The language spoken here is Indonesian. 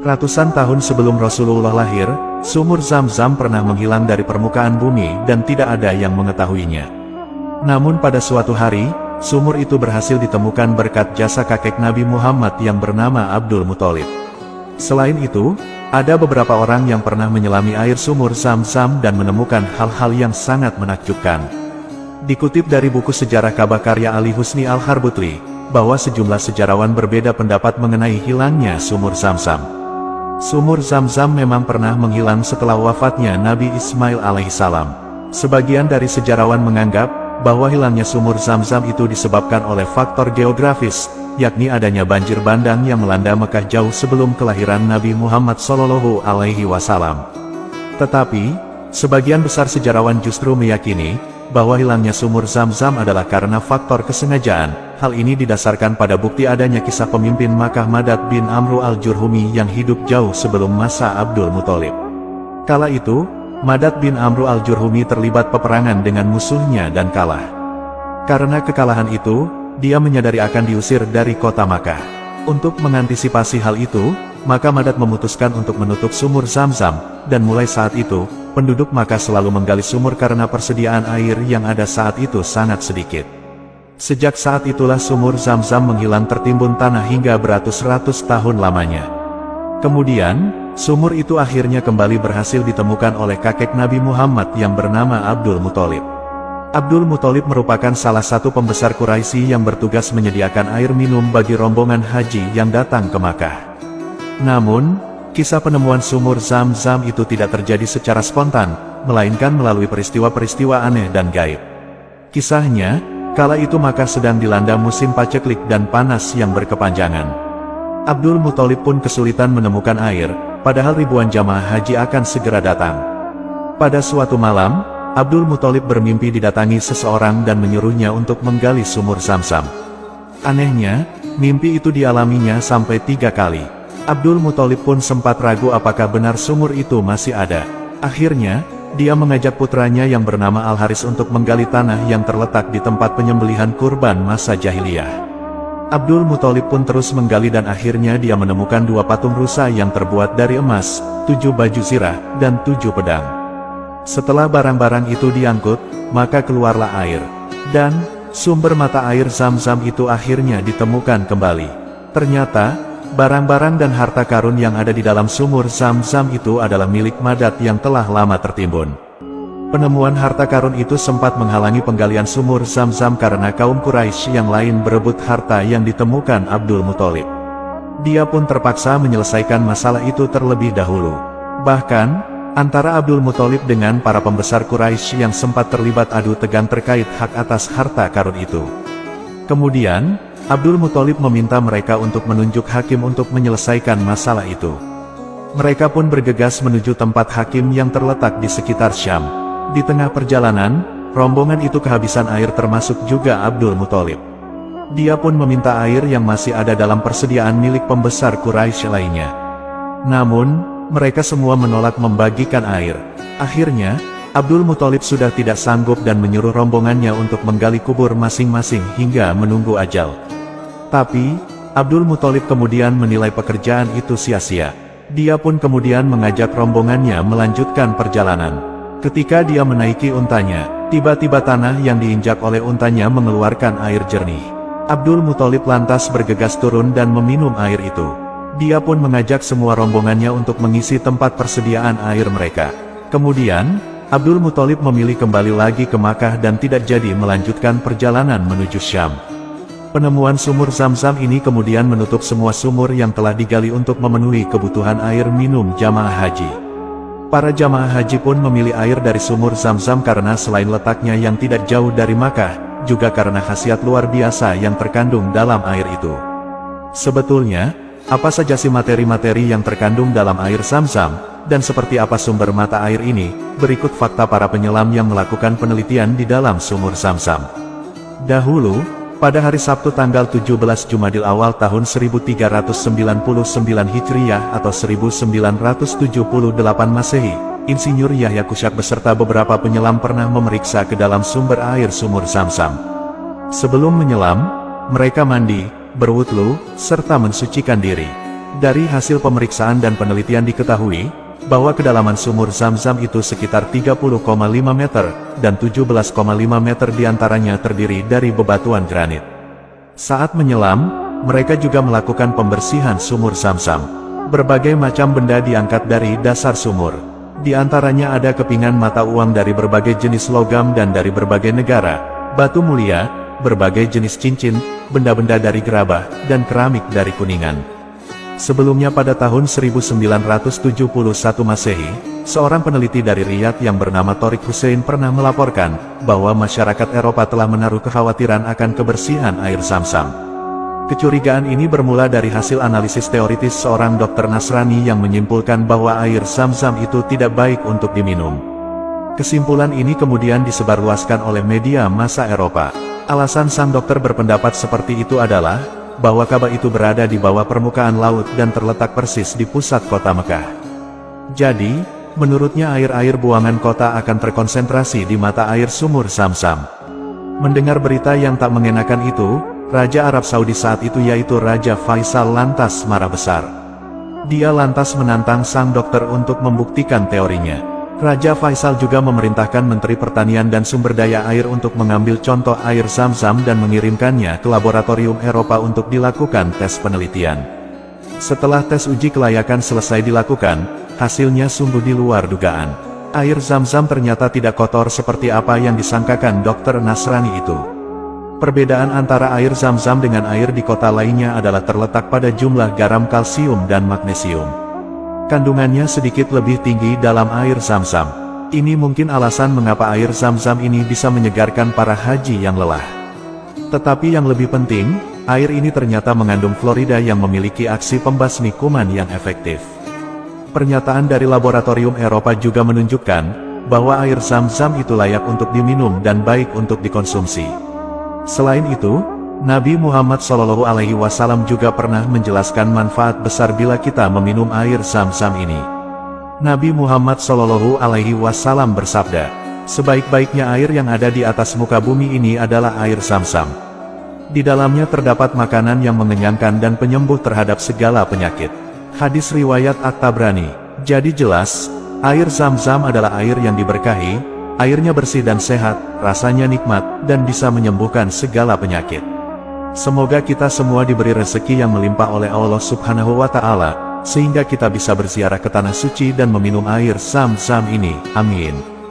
Ratusan tahun sebelum Rasulullah lahir, sumur Zam-Zam pernah menghilang dari permukaan bumi dan tidak ada yang mengetahuinya. Namun pada suatu hari, sumur itu berhasil ditemukan berkat jasa kakek Nabi Muhammad yang bernama Abdul Muthalib. Selain itu, ada beberapa orang yang pernah menyelami air sumur Zam-Zam dan menemukan hal-hal yang sangat menakjubkan. Dikutip dari buku sejarah Ka'bah karya Ali Husni Al-Harbutli, bahwa sejumlah sejarawan berbeda pendapat mengenai hilangnya sumur Zam-Zam. Sumur Zam-Zam memang pernah menghilang setelah wafatnya Nabi Ismail alaihissalam. Sebagian dari sejarawan menganggap bahwa hilangnya sumur Zam-Zam itu disebabkan oleh faktor geografis, yakni adanya banjir bandang yang melanda Mekah jauh sebelum kelahiran Nabi Muhammad SAW. Tetapi, sebagian besar sejarawan justru meyakini bahwa hilangnya sumur Zam-Zam adalah karena faktor kesengajaan. Hal ini didasarkan pada bukti adanya kisah pemimpin Makkah Madad bin Amru al-Jurhumi yang hidup jauh sebelum masa Abdul Muthalib. Kala itu, Madad bin Amru al-Jurhumi terlibat peperangan dengan musuhnya dan kalah. Karena kekalahan itu, dia menyadari akan diusir dari kota Makkah. Untuk mengantisipasi hal itu, maka Madad memutuskan untuk menutup sumur Zam-Zam, dan mulai saat itu, penduduk Makkah selalu menggali sumur karena persediaan air yang ada saat itu sangat sedikit. Sejak saat itulah sumur Zam-Zam menghilang tertimbun tanah hingga beratus-ratus tahun lamanya. Kemudian, sumur itu akhirnya kembali berhasil ditemukan oleh kakek Nabi Muhammad yang bernama Abdul Muthalib. Abdul Muthalib merupakan salah satu pembesar Quraisy yang bertugas menyediakan air minum bagi rombongan haji yang datang ke Makkah. Namun, kisah penemuan sumur Zam-Zam itu tidak terjadi secara spontan, melainkan melalui peristiwa-peristiwa aneh dan gaib. Kisahnya, kala itu Makkah sedang dilanda musim paceklik dan panas yang berkepanjangan. Abdul Muthalib pun kesulitan menemukan air, padahal ribuan jamaah haji akan segera datang. Pada suatu malam, Abdul Muthalib bermimpi didatangi seseorang dan menyuruhnya untuk menggali sumur Zam-Zam. Anehnya, mimpi itu dialaminya sampai 3 kali. Abdul Muthalib pun sempat ragu apakah benar sumur itu masih ada. Akhirnya, dia mengajak putranya yang bernama Al-Haris untuk menggali tanah yang terletak di tempat penyembelihan kurban masa jahiliyah. Abdul Muthalib pun terus menggali dan akhirnya dia menemukan 2 patung rusa yang terbuat dari emas, 7 baju zirah, dan 7 pedang. Setelah barang-barang itu diangkut, maka keluarlah air. Dan, sumber mata air Zam-Zam itu akhirnya ditemukan kembali. Ternyata, barang-barang dan harta karun yang ada di dalam sumur Zam-Zam itu adalah milik Madad yang telah lama tertimbun. Penemuan harta karun itu sempat menghalangi penggalian sumur Zam-Zam karena kaum Quraisy yang lain berebut harta yang ditemukan Abdul Muthalib. Dia pun terpaksa menyelesaikan masalah itu terlebih dahulu. Bahkan, antara Abdul Muthalib dengan para pembesar Quraisy yang sempat terlibat adu tegang terkait hak atas harta karun itu. Kemudian, Abdul Muthalib meminta mereka untuk menunjuk hakim untuk menyelesaikan masalah itu. Mereka pun bergegas menuju tempat hakim yang terletak di sekitar Syam. Di tengah perjalanan, rombongan itu kehabisan air termasuk juga Abdul Muthalib. Dia pun meminta air yang masih ada dalam persediaan milik pembesar Quraisy lainnya. Namun, mereka semua menolak membagikan air. Akhirnya, Abdul Muthalib sudah tidak sanggup dan menyuruh rombongannya untuk menggali kubur masing-masing hingga menunggu ajal. Tapi, Abdul Muthalib kemudian menilai pekerjaan itu sia-sia. Dia pun kemudian mengajak rombongannya melanjutkan perjalanan. Ketika dia menaiki untanya, tiba-tiba tanah yang diinjak oleh untanya mengeluarkan air jernih. Abdul Muthalib lantas bergegas turun dan meminum air itu. Dia pun mengajak semua rombongannya untuk mengisi tempat persediaan air mereka. Kemudian, Abdul Muthalib memilih kembali lagi ke Makkah dan tidak jadi melanjutkan perjalanan menuju Syam. Penemuan sumur Zam-Zam ini kemudian menutup semua sumur yang telah digali untuk memenuhi kebutuhan air minum jamaah haji. Para jamaah haji pun memilih air dari sumur Zam-Zam karena selain letaknya yang tidak jauh dari Makkah, juga karena khasiat luar biasa yang terkandung dalam air itu. Sebetulnya, apa saja sih materi-materi yang terkandung dalam air Zam-Zam, dan seperti apa sumber mata air ini? Berikut fakta para penyelam yang melakukan penelitian di dalam sumur Zam-Zam. Dahulu, pada hari Sabtu tanggal 17 Jumadil Awal tahun 1399 Hijriyah atau 1978 Masehi, Insinyur Yahya Kushak beserta beberapa penyelam pernah memeriksa ke dalam sumber air sumur Zam-Zam. Sebelum menyelam, mereka mandi, berwudhu, serta mensucikan diri. Dari hasil pemeriksaan dan penelitian diketahui, bahwa kedalaman sumur Zam-Zam itu sekitar 30,5 meter, dan 17,5 meter diantaranya terdiri dari bebatuan granit. Saat menyelam, mereka juga melakukan pembersihan sumur Zam-Zam. Berbagai macam benda diangkat dari dasar sumur. Di antaranya ada kepingan mata uang dari berbagai jenis logam dan dari berbagai negara, batu mulia, berbagai jenis cincin, benda-benda dari gerabah, dan keramik dari Kuningan. Sebelumnya pada tahun 1971 Masehi, seorang peneliti dari Riyadh yang bernama Torik Hussein pernah melaporkan bahwa masyarakat Eropa telah menaruh kekhawatiran akan kebersihan air Zam-Zam. Kecurigaan ini bermula dari hasil analisis teoritis seorang dokter Nasrani yang menyimpulkan bahwa air Zam-Zam itu tidak baik untuk diminum. Kesimpulan ini kemudian disebarluaskan oleh media massa Eropa. Alasan sang dokter berpendapat seperti itu adalah bahwa Ka'bah itu berada di bawah permukaan laut dan terletak persis di pusat kota Mekah. Jadi, menurutnya air-air buangan kota akan terkonsentrasi di mata air sumur Zam-Zam. Mendengar berita yang tak mengenakan itu, Raja Arab Saudi saat itu yaitu Raja Faisal lantas marah besar. Dia lantas menantang sang dokter untuk membuktikan teorinya. Raja Faisal juga memerintahkan Menteri Pertanian dan Sumber Daya Air untuk mengambil contoh air Zam-Zam dan mengirimkannya ke laboratorium Eropa untuk dilakukan tes penelitian. Setelah tes uji kelayakan selesai dilakukan, hasilnya sungguh di luar dugaan. Air Zam-Zam ternyata tidak kotor seperti apa yang disangkakan dokter Nasrani itu. Perbedaan antara air Zam-Zam dengan air di kota lainnya adalah terletak pada jumlah garam kalsium dan magnesium. Kandungannya sedikit lebih tinggi dalam air Zam-Zam. Ini mungkin alasan mengapa air Zam-Zam ini bisa menyegarkan para haji yang lelah. Tetapi yang lebih penting, air ini ternyata mengandung fluorida yang memiliki aksi pembasmi kuman yang efektif. Pernyataan dari laboratorium Eropa juga menunjukkan bahwa air Zam-Zam itu layak untuk diminum dan baik untuk dikonsumsi. Selain itu, Nabi Muhammad SAW juga pernah menjelaskan manfaat besar bila kita meminum air Zam-Zam ini. Nabi Muhammad SAW bersabda, sebaik-baiknya air yang ada di atas muka bumi ini adalah air Zam-Zam. Di dalamnya terdapat makanan yang mengenyangkan dan penyembuh terhadap segala penyakit. Hadis riwayat At-Tabrani. Jadi jelas, air Zam-Zam adalah air yang diberkahi, airnya bersih dan sehat, rasanya nikmat, dan bisa menyembuhkan segala penyakit. Semoga kita semua diberi rezeki yang melimpah oleh Allah Subhanahu wa Ta'ala, sehingga kita bisa berziarah ke tanah suci dan meminum air Zam-Zam ini. Amin.